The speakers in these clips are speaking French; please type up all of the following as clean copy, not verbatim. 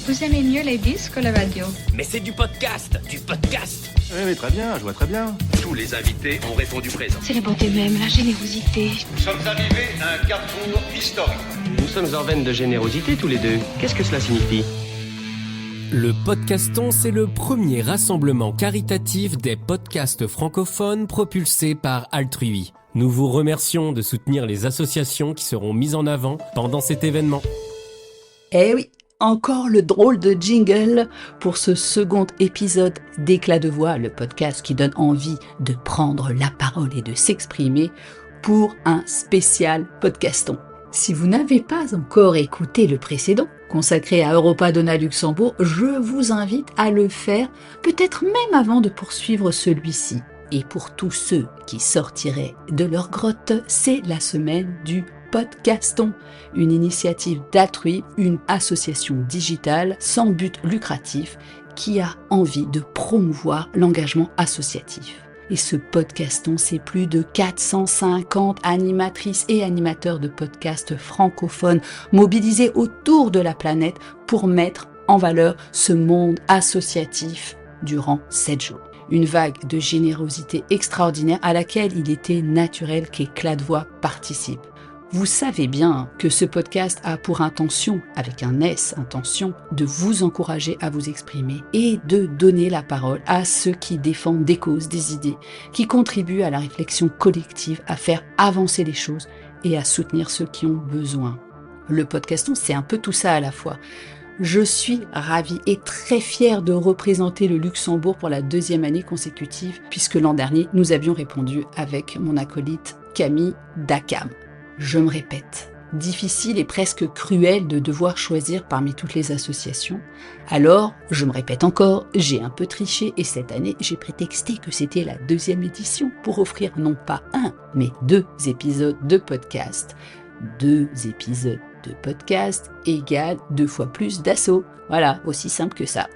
Vous aimez mieux les disques ou la radio? Mais c'est du podcast, du podcast. Oui, très bien, je vois très bien. Tous les invités ont répondu présent. C'est la bonté même, la générosité. Nous sommes arrivés à un carrefour historique. Nous sommes en veine de générosité tous les deux. Qu'est-ce que cela signifie ? Le Podcaston, c'est le premier rassemblement caritatif des podcasts francophones propulsés par Altrui. Nous vous remercions de soutenir les associations qui seront mises en avant pendant cet événement. Eh oui, encore le drôle de jingle pour ce second épisode d'Éclat de voix, le podcast qui donne envie de prendre la parole et de s'exprimer pour un spécial podcaston. Si vous n'avez pas encore écouté le précédent, consacré à Europa Donna Luxembourg, je vous invite à le faire, peut-être même avant de poursuivre celui-ci. Et pour tous ceux qui sortiraient de leur grotte, c'est la semaine du Podcaston, une initiative d'Altrui, une association digitale sans but lucratif qui a envie de promouvoir l'engagement associatif. Et ce podcaston, c'est plus de 450 animatrices et animateurs de podcasts francophones mobilisés autour de la planète pour mettre en valeur ce monde associatif durant 7 jours. Une vague de générosité extraordinaire à laquelle il était naturel qu'Éclat de voix participe. Vous savez bien que ce podcast a pour intention, avec un S, intention, de vous encourager à vous exprimer et de donner la parole à ceux qui défendent des causes, des idées, qui contribuent à la réflexion collective, à faire avancer les choses et à soutenir ceux qui ont besoin. Le podcaston, c'est un peu tout ça à la fois. Je suis ravie et très fière de représenter le Luxembourg pour la 2e année consécutive, puisque l'an dernier, nous avions répondu avec mon acolyte Camille Dacam. Je me répète, difficile et presque cruel de devoir choisir parmi toutes les associations. Alors, je me répète encore, j'ai un peu triché et cette année, j'ai prétexté que c'était la 2e édition pour offrir non pas un, mais 2 épisodes de podcast. 2 épisodes de podcast égale 2 fois plus d'assaut. Voilà, aussi simple que ça.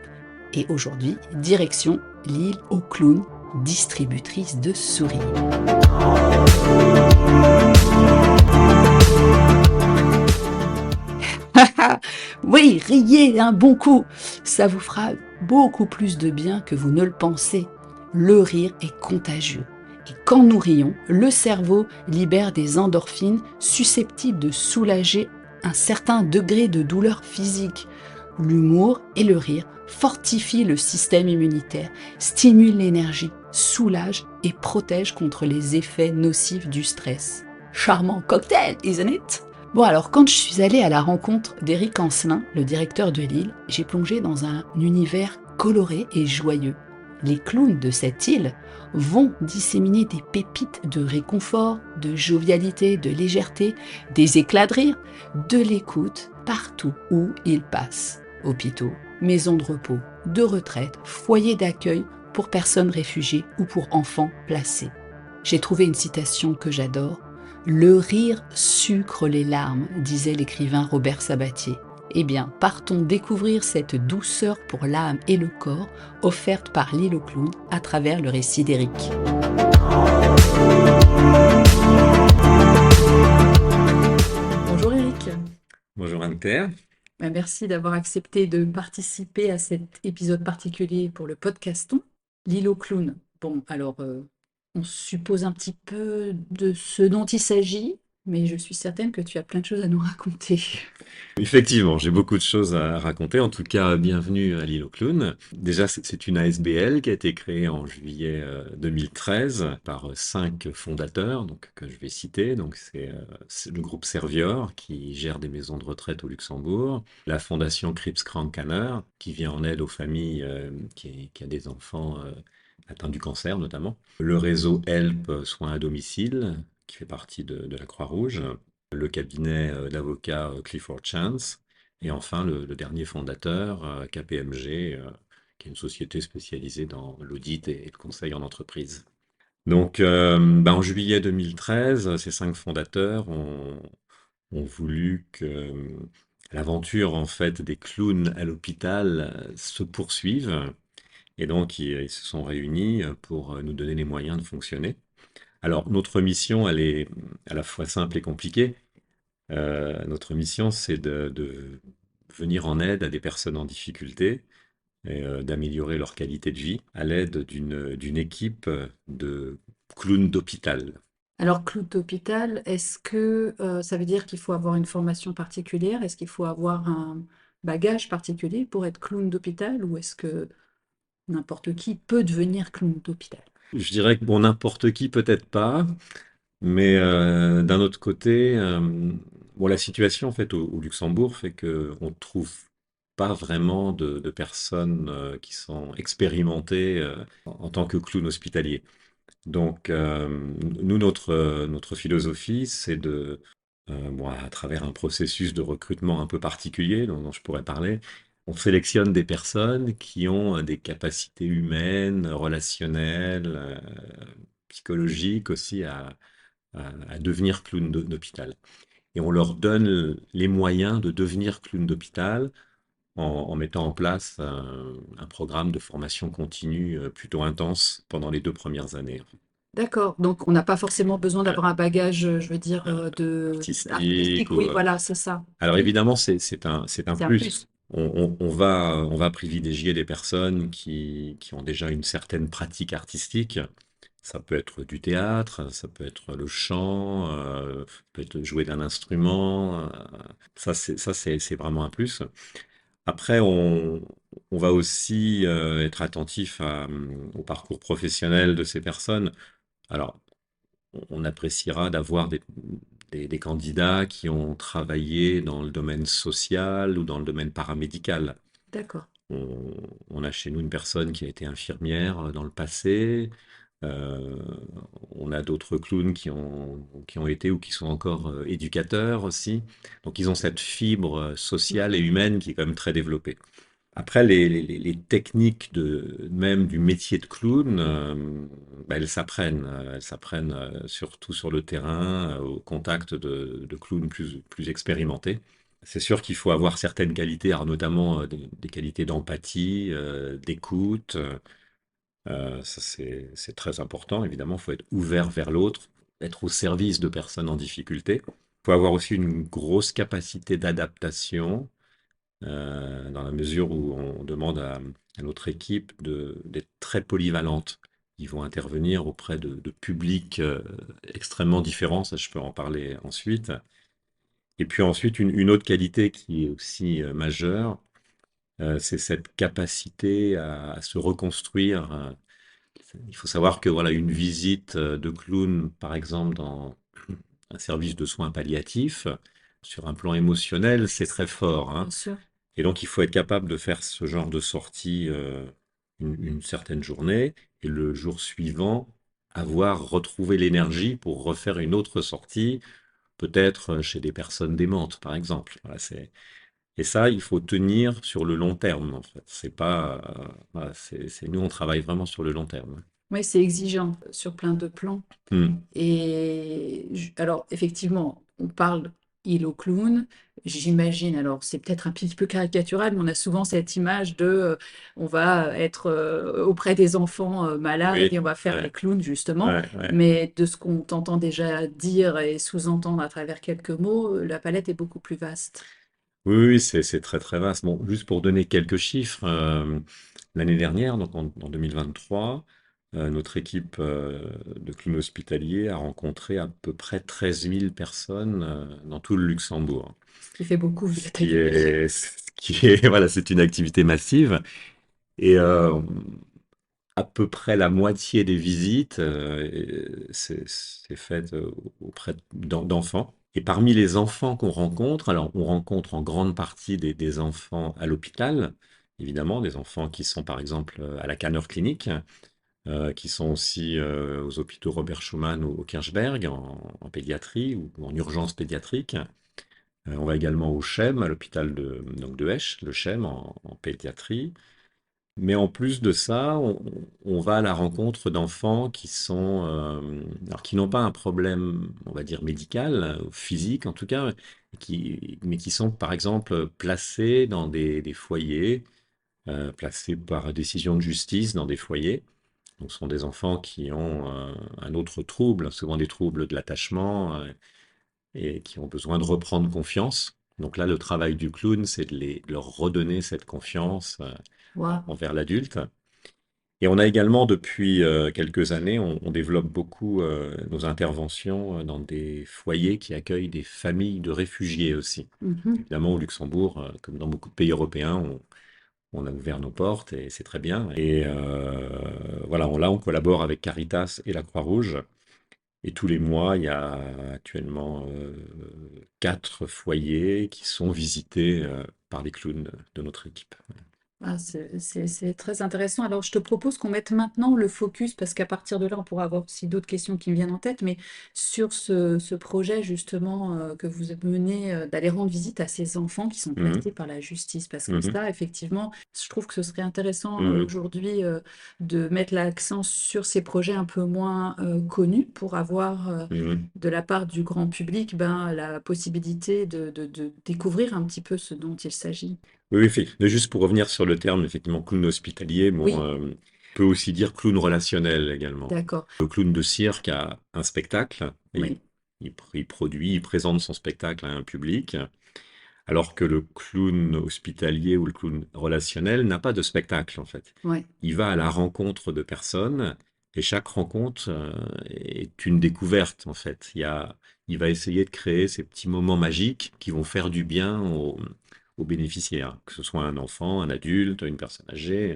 Et aujourd'hui, direction l'île aux clowns, distributrice de souris. Oui, riez un bon coup, ça vous fera beaucoup plus de bien que vous ne le pensez. Le rire est contagieux. Et quand nous rions, le cerveau libère des endorphines susceptibles de soulager un certain degré de douleur physique. L'humour et le rire fortifient le système immunitaire, stimulent l'énergie, soulagent et protègent contre les effets nocifs du stress. Charmant cocktail, isn't it? Bon alors, quand je suis allée à la rencontre d'Éric Ancelin, le directeur de l'île, j'ai plongé dans un univers coloré et joyeux. Les clowns de cette île vont disséminer des pépites de réconfort, de jovialité, de légèreté, des éclats de rire, de l'écoute partout où ils passent. Hôpitaux, maisons de repos, de retraite, foyers d'accueil pour personnes réfugiées ou pour enfants placés. J'ai trouvé une citation que j'adore. « Le rire sucre les larmes », disait l'écrivain Robert Sabatier. Eh bien, partons découvrir cette douceur pour l'âme et le corps offerte par l'île aux clowns à travers le récit d'Éric. Bonjour Éric. Bonjour Anne-Claire. Merci d'avoir accepté de participer à cet épisode particulier pour le podcaston. L'île aux clowns. Bon, alors, on suppose un petit peu de ce dont il s'agit, mais je suis certaine que tu as plein de choses à nous raconter. Effectivement, j'ai beaucoup de choses à raconter. En tout cas, bienvenue à l'île aux clowns. Déjà, c'est une ASBL qui a été créée en juillet 2013 par 5 fondateurs, donc que je vais citer. Donc, c'est le groupe Servior qui gère des maisons de retraite au Luxembourg, la fondation Krebskrankenner qui vient en aide aux familles qui a des enfants atteints du cancer notamment, le réseau Help Soins à domicile qui fait partie de la Croix-Rouge, le cabinet d'avocats Clifford Chance, et enfin le dernier fondateur, KPMG, qui est une société spécialisée dans l'audit et le conseil en entreprise. Donc, en juillet 2013, ces 5 fondateurs ont voulu que l'aventure en fait des clowns à l'hôpital se poursuive, et donc ils se sont réunis pour nous donner les moyens de fonctionner. Alors, notre mission, elle est à la fois simple et compliquée. Notre mission, c'est de venir en aide à des personnes en difficulté et d'améliorer leur qualité de vie à l'aide d'une équipe de clowns d'hôpital. Alors, clown d'hôpital, est-ce que ça veut dire qu'il faut avoir une formation particulière? Est-ce qu'il faut avoir un bagage particulier pour être clown d'hôpital ou est-ce que n'importe qui peut devenir clown d'hôpital? Je dirais que bon, n'importe qui, peut-être pas, mais d'un autre côté, bon, la situation en fait au Luxembourg fait qu'on ne trouve pas vraiment de personnes qui sont expérimentées en tant que clown hospitalier. Donc, nous, notre philosophie, c'est bon, à travers un processus de recrutement un peu particulier dont je pourrais parler, on sélectionne des personnes qui ont des capacités humaines, relationnelles, psychologiques aussi à devenir clown d'hôpital. Et on leur donne les moyens de devenir clown d'hôpital en mettant en place un programme de formation continue plutôt intense pendant les 2 premières années. D'accord, donc on n'a pas forcément besoin d'avoir un bagage, je veux dire, Artistique artistique, oui, voilà, c'est ça. Alors Oui, évidemment, c'est un c'est un plus. plus. On va privilégier des personnes qui ont déjà une certaine pratique artistique. Ça peut être du théâtre, ça peut être le chant, ça peut être jouer d'un instrument. C'est vraiment un plus. Après, on va aussi être attentif au parcours professionnel de ces personnes. Alors, on appréciera d'avoir des candidats qui ont travaillé dans le domaine social ou dans le domaine paramédical. D'accord. On a chez nous une personne qui a été infirmière dans le passé. Euh, on a d'autres clowns qui ont été ou qui sont encore éducateurs aussi. Donc, ils ont cette fibre sociale et humaine qui est quand même très développée. Après, les techniques même du métier de clown, bah, elles s'apprennent. Elles s'apprennent surtout sur le terrain, au contact de clowns plus expérimentés. C'est sûr qu'il faut avoir certaines qualités, alors notamment des qualités d'empathie, d'écoute. Ça, c'est très important, évidemment. Il faut être ouvert vers l'autre, être au service de personnes en difficulté. Il faut avoir aussi une grosse capacité d'adaptation dans la mesure où on demande à notre équipe d'être très polyvalente. Ils vont intervenir auprès de publics extrêmement différents, ça je peux en parler ensuite. Et puis ensuite, une autre qualité qui est aussi majeure, c'est cette capacité à se reconstruire. Il faut savoir que voilà, une visite de clown, par exemple, dans un service de soins palliatifs, sur un plan émotionnel, c'est très fort, hein. Bien sûr. Et donc, il faut être capable de faire ce genre de sortie une certaine journée et le jour suivant, avoir retrouvé l'énergie pour refaire une autre sortie, peut-être chez des personnes démentes, par exemple. Voilà, et ça, il faut tenir sur le long terme, en fait. C'est pas, voilà, nous, on travaille vraiment sur le long terme. Oui, c'est exigeant sur plein de plans. Hmm. Et alors, effectivement, on parle île au clown. J'imagine, alors c'est peut-être un petit peu caricatural, mais on a souvent cette image on va être auprès des enfants malades Oui, et on va faire les ouais, clowns, justement. ouais. Mais de ce qu'on t'entend déjà dire et sous-entendre à travers quelques mots, la palette est beaucoup plus vaste. Oui, oui, c'est très très vaste. Bon, juste pour donner quelques chiffres, l'année dernière, donc en 2023, notre équipe de clown hospitalier a rencontré à peu près 13 000 personnes dans tout le Luxembourg. Ce qui fait beaucoup vu la Ce taille qui du pays. est, voilà, c'est une activité massive. Et à peu près la moitié des visites, c'est faite auprès d'enfants. Et parmi les enfants qu'on rencontre, alors on rencontre en grande partie des enfants à l'hôpital, évidemment, des enfants qui sont par exemple à la Kanner Clinic, qui sont aussi aux hôpitaux Robert Schumann ou au Kirchberg en pédiatrie ou en urgence pédiatrique. On va également au CHEM, à l'hôpital donc de Esch, le CHEM en pédiatrie. Mais en plus de ça, on va à la rencontre d'enfants qui sont, alors qui n'ont pas un problème, on va dire médical, ou physique en tout cas, mais qui sont par exemple placés dans des foyers, placés par décision de justice dans des foyers. Donc, ce sont des enfants qui ont un autre trouble, souvent des troubles de l'attachement, et qui ont besoin de reprendre confiance. Donc là, le travail du clown, c'est de leur redonner cette confiance Waouh. envers l'adulte. Et on a également, depuis quelques années, on développe beaucoup nos interventions dans des foyers qui accueillent des familles de réfugiés aussi. Mhm. Évidemment, au Luxembourg, comme dans beaucoup de pays européens, on a ouvert nos portes et c'est très bien. Et voilà, là, on collabore avec Caritas et la Croix-Rouge. Et tous les mois, il y a actuellement 4 foyers qui sont visités par les clowns de notre équipe. Ah, c'est très intéressant. Alors, je te propose qu'on mette maintenant le focus, parce qu'à partir de là, on pourra avoir aussi d'autres questions qui me viennent en tête, mais sur ce projet justement que vous menez, d'aller rendre visite à ces enfants qui sont Mhm, placés par la justice. Parce que mhm, ça, effectivement, je trouve que ce serait intéressant mhm, aujourd'hui de mettre l'accent sur ces projets un peu moins connus pour avoir mhm. de la part du grand public la possibilité de découvrir un petit peu ce dont il s'agit. Oui, oui, mais juste pour revenir sur le terme, effectivement, clown hospitalier, bon, Oui, on peut aussi dire clown relationnel également. d'accord. Le clown de cirque a un spectacle, et Oui, il produit, il présente son spectacle à un public, alors que le clown hospitalier ou le clown relationnel n'a pas de spectacle, en fait. oui. Il va à la rencontre de personnes, et chaque rencontre est une découverte, en fait. Il va essayer de créer ces petits moments magiques qui vont faire du bien aux bénéficiaires, que ce soit un enfant, un adulte, une personne âgée.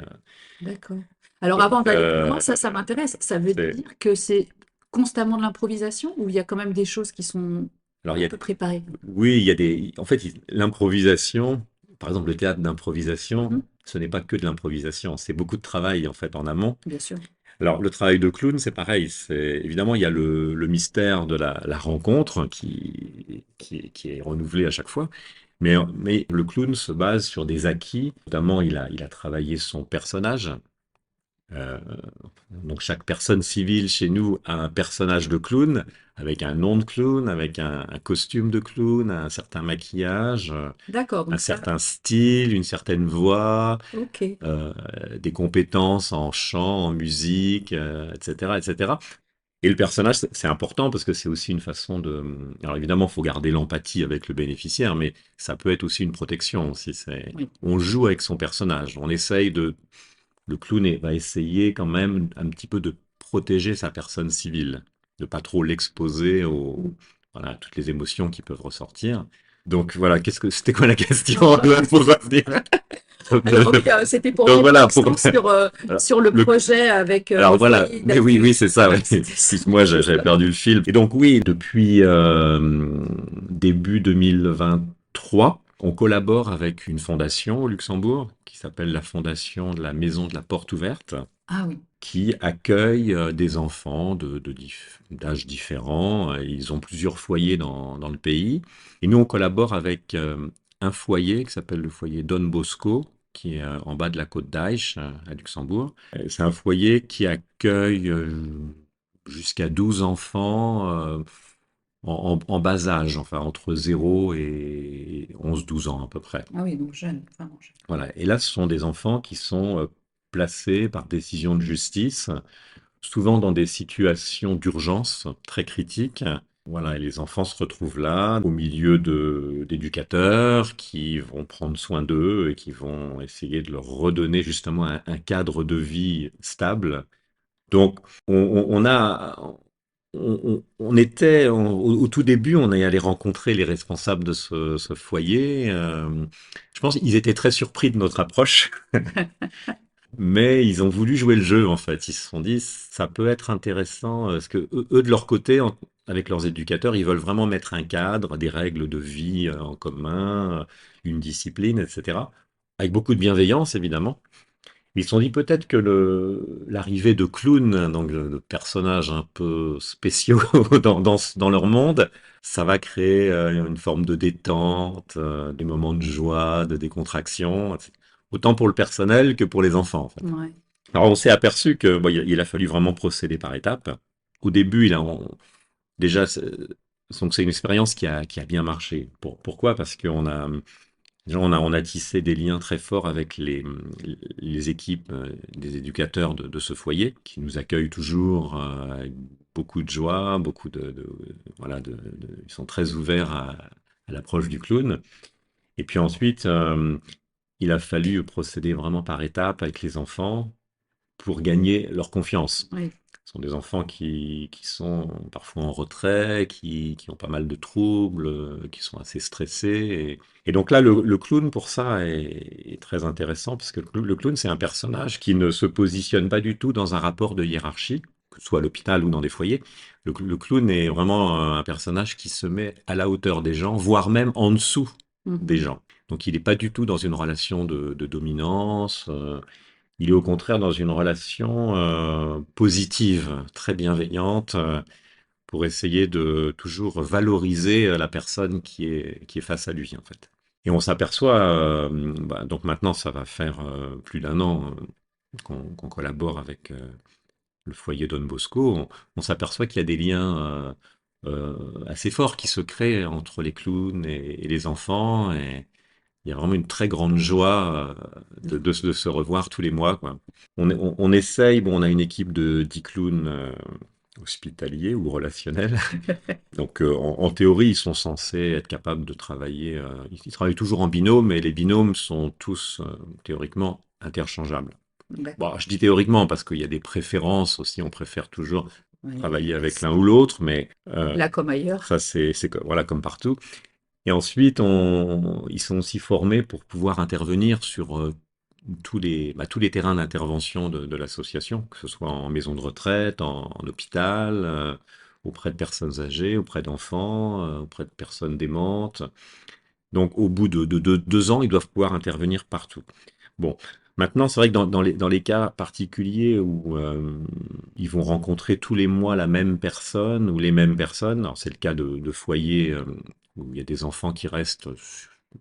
D'accord. Alors Donc, avant d'aller plus loin, ça m'intéresse. Ça veut c'est- dire que c'est constamment de l'improvisation ou il y a quand même des choses qui sont alors, un peu préparées? oui, il y a en fait, l'improvisation, par exemple, le théâtre d'improvisation, Mhm, ce n'est pas que de l'improvisation, c'est beaucoup de travail, en fait, en amont. bien sûr. Alors, le travail de clown, c'est pareil. Évidemment, il y a le mystère de la rencontre qui est renouvelé à chaque fois. Mais le clown se base sur des acquis. Notamment, il a travaillé son personnage. Euh, donc, chaque personne civile chez nous a un personnage de clown, avec un nom de clown, avec un costume de clown, un certain maquillage, D'accord, un donc ça, certain style, une certaine voix, ok. euh, des compétences en chant, en musique, etc., etc. Et le personnage, c'est important parce que c'est aussi une façon de. Alors évidemment, il faut garder l'empathie avec le bénéficiaire, mais ça peut être aussi une protection. Aussi, Oui, on joue avec son personnage. On essaye de. Le clown va essayer quand même un petit peu de protéger sa personne civile, de pas trop l'exposer voilà, à toutes les émotions qui peuvent ressortir. Donc voilà, c'était quoi la question pour revenir? alors oui, c'était pour Donc mettre voilà, l'accent sur le le, projet avec alors le voilà, foyer mais oui, d'accueil. oui, c'est ça. Ouais. C'était ça. Excuse-moi, j'avais perdu le fil. Et donc oui, depuis début 2023, on collabore avec une fondation au Luxembourg qui s'appelle la Fondation de la Maison de la Porte Ouverte, Ah oui, qui accueille des enfants d'âges différents. Ils ont plusieurs foyers dans le pays. Et nous, on collabore avec un foyer qui s'appelle le foyer Don Bosco, qui est en bas de la côte d'Aïch, à Luxembourg. C'est un foyer qui accueille jusqu'à 12 enfants en bas âge, enfin entre 0 et 11-12 ans à peu près. ah oui, donc jeune, vraiment jeune. Voilà. Et là, ce sont des enfants qui sont placés par décision de justice, souvent dans des situations d'urgence très critiques. Voilà, et les enfants se retrouvent là, au milieu d'éducateurs qui vont prendre soin d'eux et qui vont essayer de leur redonner justement un cadre de vie stable. Donc, on a, on était, au tout début, on est allé rencontrer les responsables de ce foyer. Je pense qu'ils étaient très surpris de notre approche. Mais ils ont voulu jouer le jeu, en fait. Ils se sont dit, ça peut être intéressant, parce que eux, de leur côté, avec leurs éducateurs, ils veulent vraiment mettre un cadre, des règles de vie en commun, une discipline, etc. Avec beaucoup de bienveillance, évidemment. Ils se sont dit peut-être que l'arrivée de clowns, donc de personnages un peu spéciaux dans leur monde, ça va créer une forme de détente, des moments de joie, de décontraction, autant pour le personnel que pour les enfants, en fait. Ouais. Alors on s'est aperçu que il a fallu vraiment procéder par étapes. Au début, déjà, donc c'est une expérience qui a bien marché. Pourquoi? Parce qu'on a déjà, on a tissé des liens très forts avec les équipes des éducateurs de ce foyer qui nous accueillent toujours avec beaucoup de joie, voilà, ils sont très ouverts à l'approche du clown. Et puis ensuite, il a fallu procéder vraiment par étapes avec les enfants pour gagner leur confiance. Oui. Ce sont des enfants qui sont parfois en retrait, qui ont pas mal de troubles, qui sont assez stressés. Et donc là, le clown, pour ça, est très intéressant, parce que le clown, c'est un personnage qui ne se positionne pas du tout dans un rapport de hiérarchie, que ce soit à l'hôpital ou dans des foyers. Le clown est vraiment un personnage qui se met à la hauteur des gens, voire même en dessous des gens. Donc il n'est pas du tout dans une relation de dominance. Il est au contraire dans une relation positive, très bienveillante, pour essayer de toujours valoriser la personne qui est face à lui, en fait. Et on s'aperçoit, donc maintenant ça va faire plus d'1 an qu'on collabore avec le foyer Don Bosco, on s'aperçoit qu'il y a des liens assez forts qui se créent entre les clowns et les enfants, et il y a vraiment une très grande joie de se revoir tous les mois, quoi. On essaye, bon, on a une équipe de 10 clowns hospitaliers ou relationnels. Donc en théorie, ils sont censés être capables de travailler. Ils travaillent toujours en binôme, et les binômes sont tous théoriquement interchangeables. Bon, je dis théoriquement parce qu'il y a des préférences aussi, on préfère toujours travailler avec l'un ou l'autre, mais Là comme ailleurs. ça voilà, comme partout. Et ensuite, ils sont aussi formés pour pouvoir intervenir sur tous les terrains d'intervention de l'association, que ce soit en maison de retraite, en hôpital, auprès de personnes âgées, auprès d'enfants, auprès de personnes démentes. Donc, au bout de 2 ans, ils doivent pouvoir intervenir partout. Bon, maintenant, c'est vrai que dans les cas particuliers où ils vont rencontrer tous les mois la même personne ou les mêmes personnes, alors c'est le cas de foyers où il y a des enfants qui restent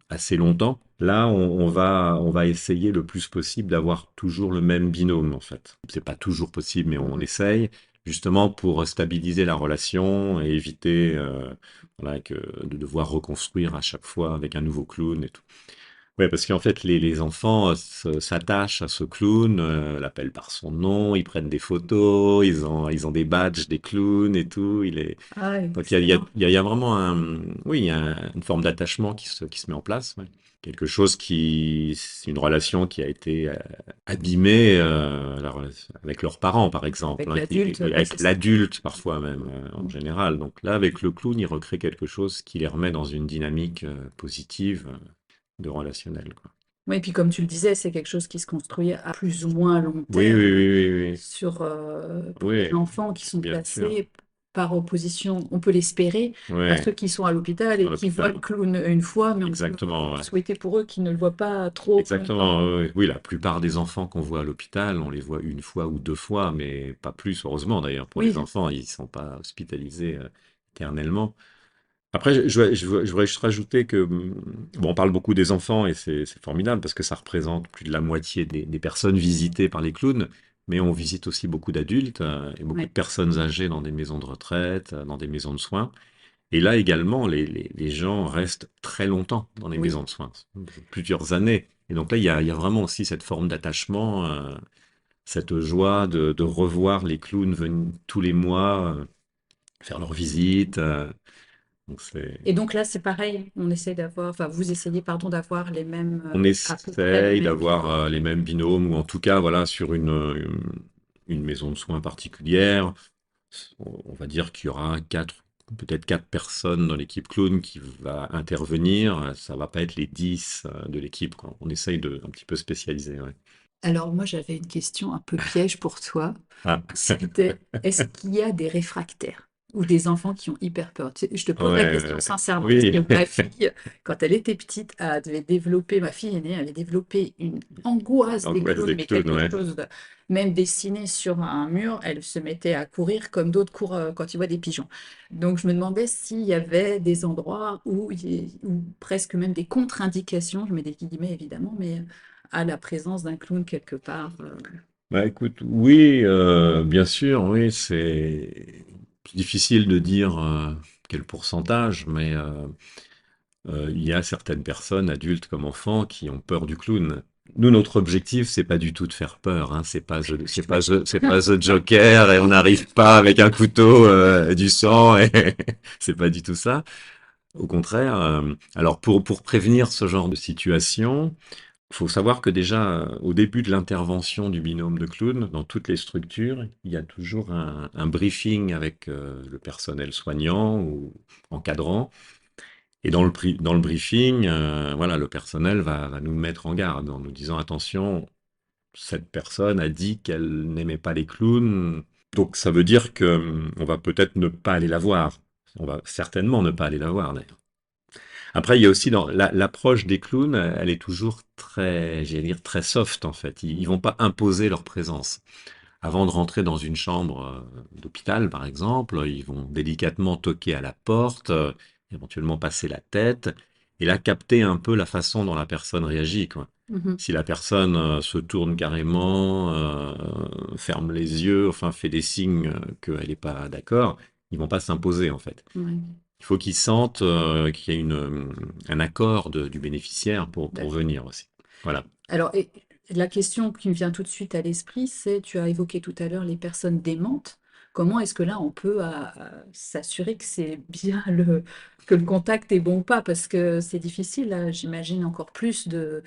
assez longtemps. Là, on va essayer le plus possible d'avoir toujours le même binôme, en fait. C'est pas toujours possible, mais on essaye, justement pour stabiliser la relation et éviter voilà, de devoir reconstruire à chaque fois avec un nouveau clown et tout. Ouais, parce qu'en fait, les enfants s'attachent à ce clown, l'appellent par son nom, ils prennent des photos, ils ont des badges des clowns et tout. Ah oui, Donc il y a vraiment il y a une forme d'attachement qui se met en place. Ouais. Quelque chose c'est une relation qui a été abîmée avec leurs parents, par exemple, avec l'adulte. avec l'adulte parfois même, en général. Donc là, avec le clown, il recrée quelque chose qui les remet dans une dynamique positive de relationnel, quoi. Oui, et puis comme tu le disais, c'est quelque chose qui se construit à plus ou moins long Oui, terme oui. sur pour Oui, les enfants qui sont bien sûr. placés par opposition, on peut l'espérer, à Ouais, ceux qui sont à l'hôpital et à qui voient l'hôpital. le clown une fois, mais on peut Exactement, ouais. souhaiter pour eux qu'ils ne le voient pas trop longtemps. Exactement, oui. Oui, la plupart des enfants qu'on voit à l'hôpital, on les voit 1 fois ou 2 fois, mais pas plus, heureusement d'ailleurs, pour les Oui, enfants, ils ne sont pas hospitalisés éternellement. Après, je voudrais juste rajouter que, bon, on parle beaucoup des enfants et c'est formidable parce que ça représente plus de la moitié des personnes visitées par les clowns, mais on visite aussi beaucoup d'adultes et beaucoup de ouais, personnes âgées dans des maisons de retraite, dans des maisons de soins. Et là également, les gens restent très longtemps dans les oui. maisons de soins, plusieurs années. Et donc là, il y a vraiment aussi cette forme d'attachement, cette joie de revoir les clowns venir tous les mois faire leur visite. Donc Et donc là, c'est pareil, on essaie d'avoir, enfin vous essayez, pardon, d'avoir les mêmes, on à peu près les essaye mêmes d'avoir binômes. les mêmes binômes, ou en tout cas, voilà, sur une maison de soins particulière, on va dire qu'il y aura peut-être 4 personnes dans l'équipe clown qui va intervenir. Ça va pas être les 10 de l'équipe, quoi. On essaye de un petit peu spécialiser, ouais. Alors moi, j'avais une question un peu piège pour toi. Ah, C'était, est-ce qu'il y a des réfractaires ou des enfants qui ont hyper peur? Je te pose la question ouais, sincèrement parce oui, que ma fille, quand elle était petite, ma fille aînée avait développé une angoisse des angoisse clowns, des mais clowns, quelque ouais. chose de, même dessiné sur un mur, elle se mettait à courir comme d'autres courent quand ils voient des pigeons. Donc je me demandais s'il y avait des endroits où presque même des contre-indications, je mets des guillemets évidemment, mais à la présence d'un clown quelque part. Bah écoute, oui, bien sûr, oui, c'est difficile de dire quel pourcentage, mais il y a certaines personnes, adultes comme enfants, qui ont peur du clown. Nous, notre objectif, c'est pas du tout de faire peur, hein. C'est pas The Joker et on n'arrive pas avec un couteau, du sang et c'est pas du tout ça. Au contraire, alors pour prévenir ce genre de situation, il faut savoir que déjà, au début de l'intervention du binôme de clown, dans toutes les structures, il y a toujours un briefing avec le personnel soignant ou encadrant. Et dans le briefing, voilà, le personnel va nous mettre en garde en nous disant attention, cette personne a dit qu'elle n'aimait pas les clowns. Donc ça veut dire que on va peut-être ne pas aller la voir. On va certainement ne pas aller la voir d'ailleurs. Après, il y a aussi dans l'approche des clowns, elle est toujours très, j'allais dire, très soft en fait. Ils vont pas imposer leur présence. Avant de rentrer dans une chambre d'hôpital, par exemple, ils vont délicatement toquer à la porte, éventuellement passer la tête, et là capter un peu la façon dont la personne réagit, quoi. Mhm. Si la personne se tourne carrément, ferme les yeux, enfin fait des signes qu'elle n'est pas d'accord, ils vont pas s'imposer en fait. Ouais, Il faut qu'ils sentent qu'il y a un accord du bénéficiaire pour d'accord. venir aussi. Voilà. Alors, et la question qui me vient tout de suite à l'esprit, c'est, tu as évoqué tout à l'heure les personnes démentes. Comment est-ce que là, on peut s'assurer que c'est bien que le contact est bon ou pas? Parce que c'est difficile, là, j'imagine encore plus de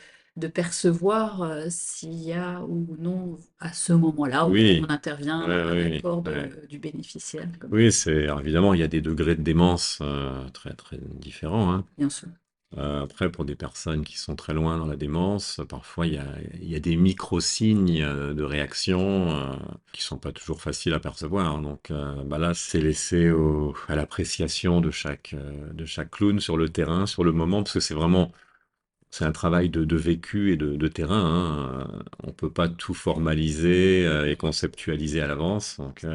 percevoir s'il y a ou non, à ce moment-là, où on Oui, intervient, ouais, un oui, accord ouais. du bénéficiaire, comme, Oui, alors évidemment, il y a des degrés de démence très très différents, hein. bien sûr. Après, pour des personnes qui sont très loin dans la démence, parfois il y a des micro-signes de réaction qui sont pas toujours faciles à percevoir. Donc bah là, c'est laissé à l'appréciation de chaque clown sur le terrain, sur le moment, parce que c'est un travail de vécu et de terrain, hein. On peut pas tout formaliser et conceptualiser à l'avance. Donc,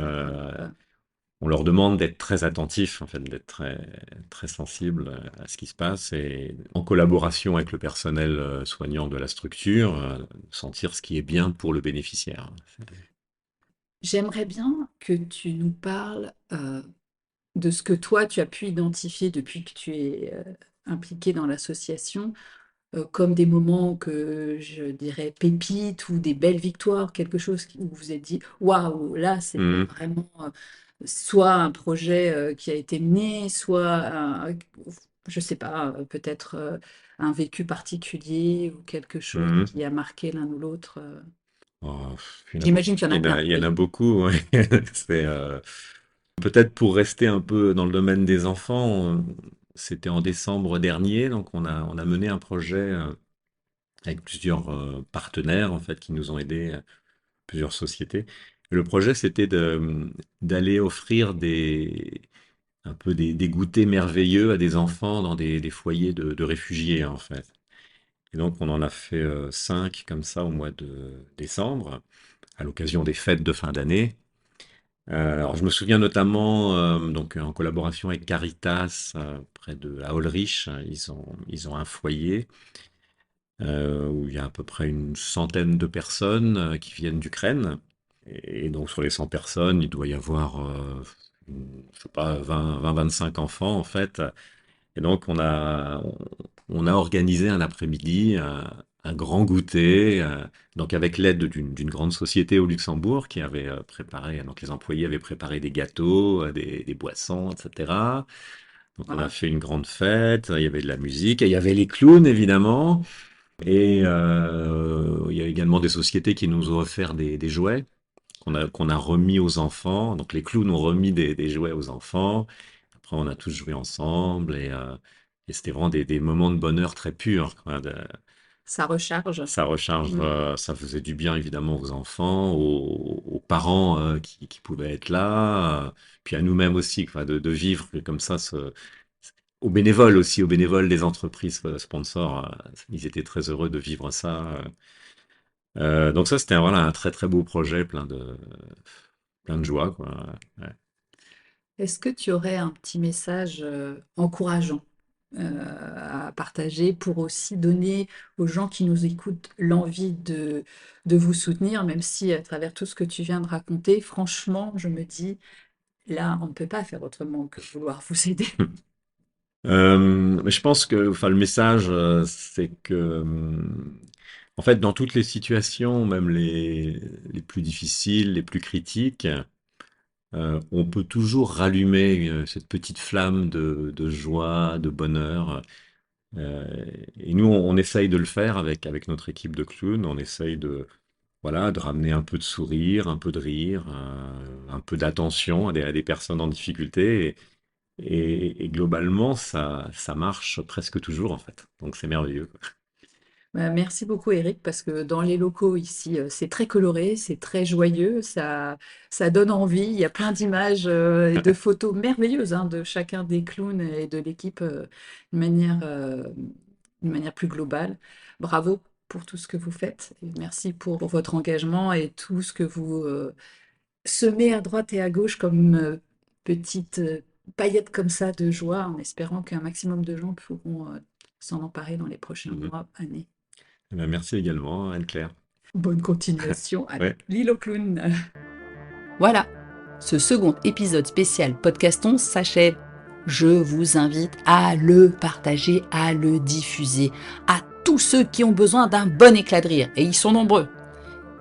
on leur demande d'être très attentifs, en fait, d'être très, très sensibles à ce qui se passe et en collaboration avec le personnel soignant de la structure, sentir ce qui est bien pour le bénéficiaire. J'aimerais bien que tu nous parles de ce que toi, tu as pu identifier depuis que tu es impliqué dans l'association, comme des moments que je dirais pépites ou des belles victoires, quelque chose où vous vous êtes dit, waouh, là, c'était Mhm. vraiment soit un projet qui a été mené, soit, je sais pas, peut-être un vécu particulier ou quelque chose Mhm. qui a marqué l'un ou l'autre. Oh, J'imagine qu'il y en a plein, il y en oui. a beaucoup, ouais. C'est, peut-être pour rester un peu dans le domaine des enfants, c'était en décembre dernier, donc on a mené un projet avec plusieurs partenaires en fait qui nous ont aidés, plusieurs sociétés. Et le projet, c'était d'aller offrir un peu des goûters merveilleux à des enfants dans des foyers de réfugiés, en fait. Et donc, on en a fait 5 comme ça au mois de décembre, à l'occasion des fêtes de fin d'année. Alors, je me souviens notamment, donc, en collaboration avec Caritas, près à Olrich, ils ont un foyer où il y a à peu près une centaine de personnes qui viennent d'Ukraine. Et donc, sur les 100 personnes, il doit y avoir, je sais pas, 20-25 enfants, en fait. Et donc, on a organisé un après-midi, un grand goûter, donc avec l'aide d'une grande société au Luxembourg qui avait préparé, donc les employés avaient préparé des gâteaux, des boissons, etc. Donc, on a Voilà. fait une grande fête, il y avait de la musique, et il y avait les clowns, évidemment. Et il y a également des sociétés qui nous ont offert des jouets qu'on a remis aux enfants. Donc les clowns ont remis des jouets aux enfants. Après, on a tous joué ensemble et c'était vraiment des moments de bonheur très purs, quoi. Ça recharge. Ça recharge, Mm. ça faisait du bien évidemment aux enfants, aux parents qui pouvaient être là, puis à nous-mêmes aussi, quoi, de vivre comme ça, aux bénévoles aussi, aux bénévoles des entreprises sponsors, ils étaient très heureux de vivre ça. Donc ça, c'était voilà, un très très beau projet, plein de joie, quoi. Ouais. Est-ce que tu aurais un petit message encourageant à partager pour aussi donner aux gens qui nous écoutent l'envie de vous soutenir, même si à travers tout ce que tu viens de raconter, franchement, je me dis, là, on ne peut pas faire autrement que vouloir vous aider. Mais je pense que, enfin, le message, c'est que, en fait, dans toutes les situations, même les plus difficiles, les plus critiques, on peut toujours rallumer cette petite flamme de joie, de bonheur. Euh, et nous, on essaye de le faire avec notre équipe de clowns. On essaye voilà, de ramener un peu de sourire, un peu de rire, un peu d'attention à des personnes en difficulté. Et globalement, ça marche presque toujours, en fait. Donc, c'est merveilleux, quoi. Bah, merci beaucoup Eric, parce que dans les locaux ici, c'est très coloré, c'est très joyeux, ça donne envie. Il y a plein d'images et de photos merveilleuses de chacun des clowns et de l'équipe d'une manière plus globale. Bravo pour tout ce que vous faites et merci pour votre engagement et tout ce que vous semez à droite et à gauche comme petites paillettes comme ça de joie, en espérant qu'un maximum de gens pourront s'en emparer dans les prochains Mhm. mois, années. Eh ben, merci également, Anne-Claire. Bonne continuation Ouais. avec Lilo Clown. Voilà, ce second épisode spécial Podcaston s'achève. Je vous invite à le partager, à le diffuser à tous ceux qui ont besoin d'un bon éclat de rire, et ils sont nombreux.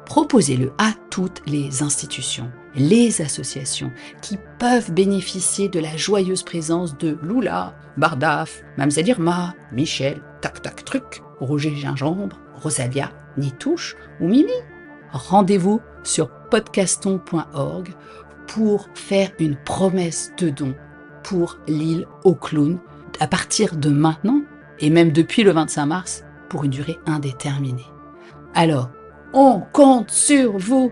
Proposez-le à toutes les institutions, les associations qui peuvent bénéficier de la joyeuse présence de Lula, Bardaf, Mamzelle Irma, Michel, Tac Tac Truc, Roger Gingembre, Rosalia, Nitouche ou Mimi. Rendez-vous sur podcaston.org pour faire une promesse de don pour l'île aux clowns à partir de maintenant et même depuis le 25 mars pour une durée indéterminée. Alors, on compte sur vous.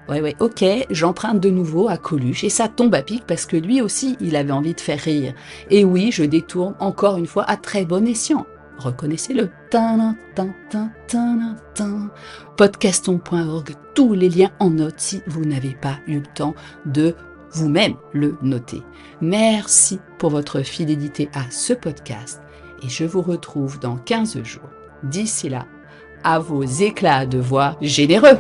Oui, ok, j'emprunte de nouveau à Coluche et ça tombe à pic parce que lui aussi, il avait envie de faire rire. Et oui, je détourne encore une fois à très bon escient. Reconnaissez-le. Podcaston.org, tous les liens en note si vous n'avez pas eu le temps de vous-même le noter. Merci pour votre fidélité à ce podcast et je vous retrouve dans 15 jours. D'ici là, à vos éclats de voix généreux.